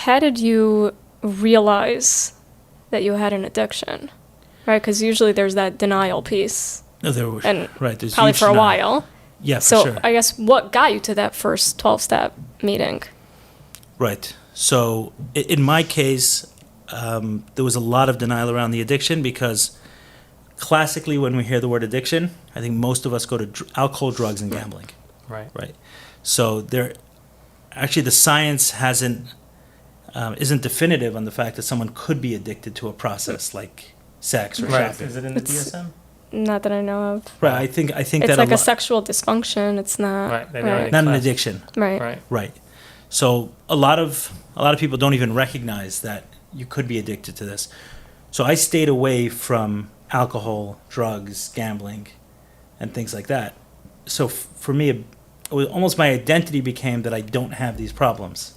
how did you realize that you had an addiction? Right, because usually there's that denial piece. No, there was, and right. There's probably huge for a denial. while. Yeah, for so sure. I guess what got you to that first 12-step meeting? Right. So in my case, there was a lot of denial around the addiction because classically when we hear the word addiction, I think most of us go to alcohol, drugs, and gambling. Right. Right. So actually the science isn't definitive on the fact that someone could be addicted to a process like sex or Right. shopping. Is it in the DSM? Not that I know of. Right. I think It's that like a sexual dysfunction. It's not. Right, they Right. not an addiction. Right. Right. Right. So a lot of people don't even recognize that you could be addicted to this. So I stayed away from alcohol, drugs, gambling, and things like that. So for me, it was almost my identity became that I don't have these problems.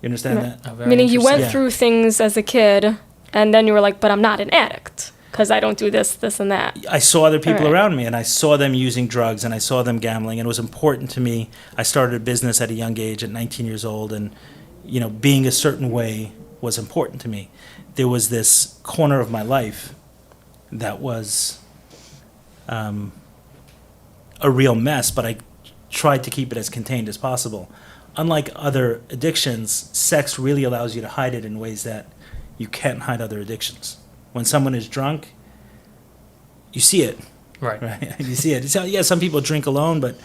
You understand Right. that? Very Meaning you went Yeah. through things as a kid, and then you were like, but I'm not an addict because I don't do this, this, and that. I saw other people Right. around me, and I saw them using drugs, and I saw them gambling, and it was important to me. I started a business at a young age, at 19 years old, and being a certain way was important to me. There was this corner of my life that was a real mess, but I tried to keep it as contained as possible. Unlike other addictions, sex really allows you to hide it in ways that you can't hide other addictions. When someone is drunk, you see it, Right. right? You see it. Yeah, some people drink alone, but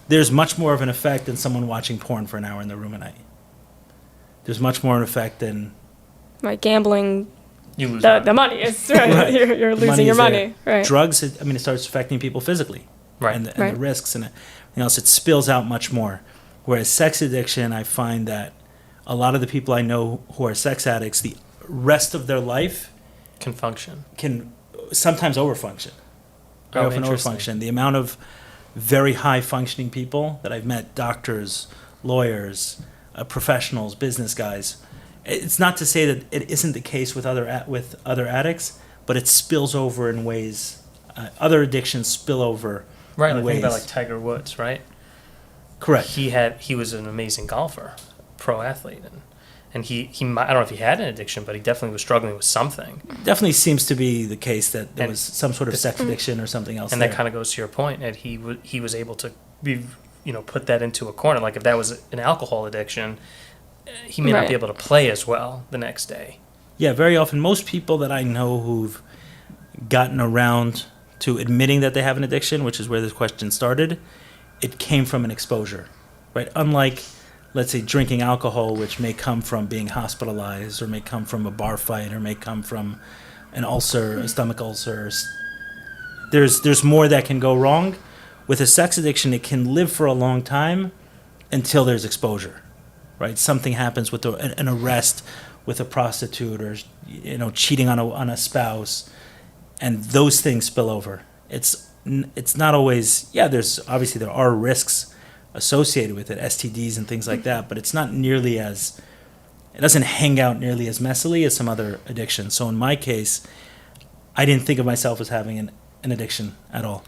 there's much more of an effect than someone watching porn for an hour in their room at night. There's much more an effect than Right. Gambling, You lose the money is right. Right. You're The losing your is money. there. Right. Drugs, it starts affecting people physically. Right. And the Right. risks and everything else, it spills out much more. Whereas sex addiction, I find that a lot of the people I know who are sex addicts, the rest of their life Can function. can sometimes overfunction. Very Oh, often interesting. overfunction. The amount of very high functioning people that I've met, doctors, lawyers, professionals, business guys. It's not to say that it isn't the case with other addicts, but it spills over in ways. Other addictions spill over Right. in Like ways. think about like Tiger Woods, right? Correct. He was an amazing golfer, pro athlete, and he I don't know if he had an addiction, but he definitely was struggling with something. Definitely seems to be the case that there And was some sort of sex addiction or something else. And there. that kind of goes to your point, that he was able to be, put that into a corner. Like if that was an alcohol addiction, he may not be Right. able to play as well the next day. Yeah, very often, most people that I know who've gotten around to admitting that they have an addiction, which is where this question started, it came from an exposure, right? Unlike, let's say, drinking alcohol, which may come from being hospitalized or may come from a bar fight or may come from an ulcer, a stomach ulcer. There's more that can go wrong. With a sex addiction, it can live for a long time until there's exposure, right? Something happens with an arrest with a prostitute or cheating on a spouse, and those things spill over. It's not always, there are risks associated with it, STDs and things like that, but it's not nearly it doesn't hang out nearly as messily as some other addictions. So in my case, I didn't think of myself as having an addiction at all.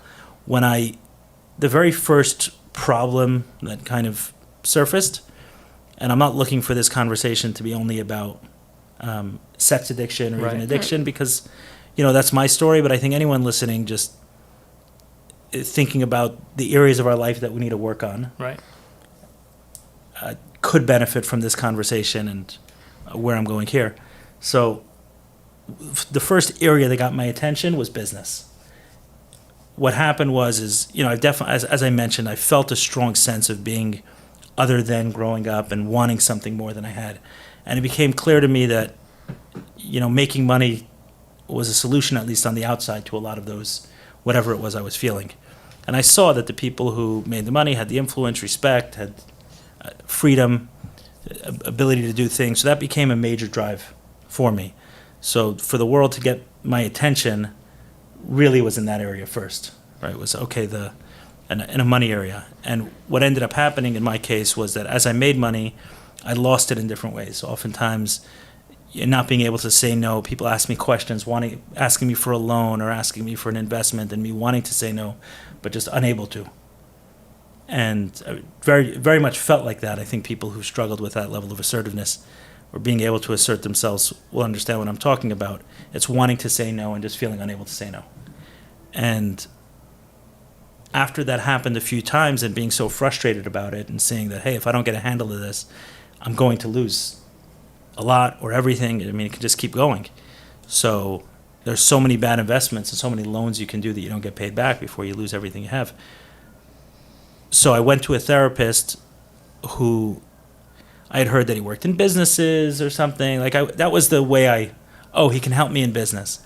The very first problem that kind of surfaced, and I'm not looking for this conversation to be only about sex addiction or even addiction, because that's my story, but I think anyone listening just thinking about the areas of our life that we need to work on Right. could benefit from this conversation and where I'm going here. So the first area that got my attention was business. What happened I definitely, as I mentioned, I felt a strong sense of being other than growing up and wanting something more than I had. And it became clear to me that, making money was a solution, at least on the outside, to a lot of those, whatever it was I was feeling. And I saw that the people who made the money had the influence, respect, had freedom, ability to do things. So that became a major drive for me. So for the world to get my attention really was in that area first, right? It was, in a money area. And what ended up happening in my case was that as I made money, I lost it in different ways. So oftentimes, not being able to say no, people ask me questions, asking me for a loan or asking me for an investment, and me wanting to say no, but just unable to. And very, very much felt like that. I think people who struggled with that level of assertiveness or being able to assert themselves will understand what I'm talking about. It's wanting to say no and just feeling unable to say no. And after that happened a few times and being so frustrated about it and seeing that, hey, if I don't get a handle of this, I'm going to lose a lot or everything. I mean, it can just keep going. So there's so many bad investments and so many loans you can do that you don't get paid back before you lose everything you have. So I went to a therapist who I had heard that he worked in businesses or something. That was the way he can help me in business.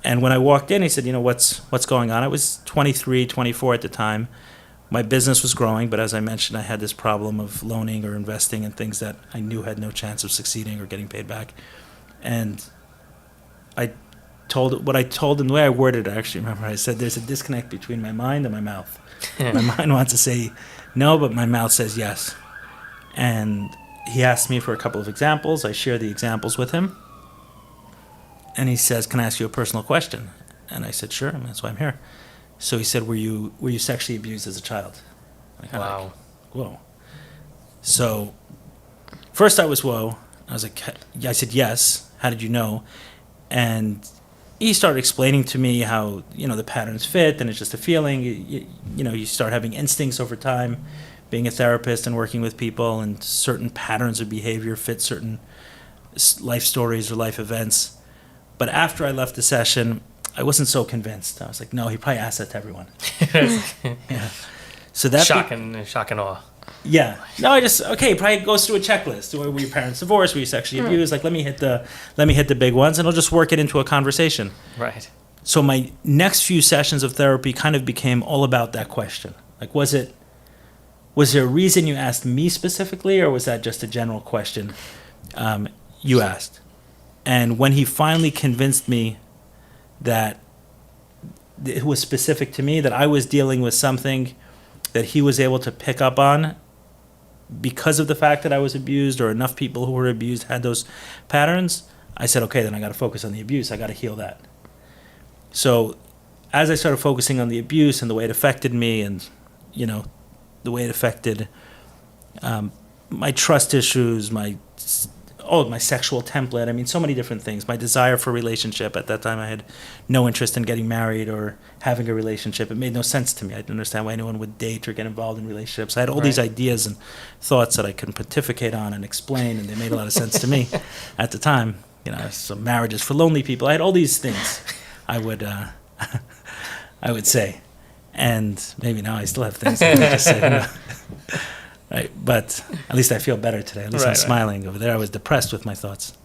And when I walked in, he said, what's going on? I was 23, 24 at the time. My business was growing, but as I mentioned, I had this problem of loaning or investing in things that I knew had no chance of succeeding or getting paid back. And I told him, the way I worded it, I actually remember, I said, there's a disconnect between my mind and my mouth. My mind wants to say no, but my mouth says yes. And he asked me for a couple of examples. I share the examples with him. And he says, can I ask you a personal question? And I said, sure, and that's why I'm here. So he said, were you sexually abused as a child? Wow. Whoa. So first I was, whoa. I was like, I said, yes. How did you know? And he started explaining to me how, the patterns fit and it's just a feeling. You start having instincts over time, being a therapist and working with people, and certain patterns of behavior fit certain life stories or life events. But after I left the session, I wasn't so convinced. I was like, no, he probably asked that to everyone. Yeah. So that shock and awe. Yeah. No, he probably goes through a checklist. Were your parents divorced? Were you sexually abused? Like, let me hit the big ones, and I'll just work it into a conversation. Right. So my next few sessions of therapy kind of became all about that question. Like, was there a reason you asked me specifically, or was that just a general question you asked? And when he finally convinced me that it was specific to me, that I was dealing with something that he was able to pick up on because of the fact that I was abused, or enough people who were abused had those patterns, I said, okay, then I got to focus on the abuse. I got to heal that. So as I started focusing on the abuse and the way it affected me, and, the way it affected my trust issues, my sexual template. I mean, so many different things. My desire for a relationship. At that time, I had no interest in getting married or having a relationship. It made no sense to me. I didn't understand why anyone would date or get involved in relationships. I had all these ideas and thoughts that I could pontificate on and explain, and they made a lot of sense to me at the time. Some marriages for lonely people. I had all these things I would say. And maybe now I still have things that I just say. Right, but at least I feel better today. At least I'm smiling. Over there, I was depressed with my thoughts.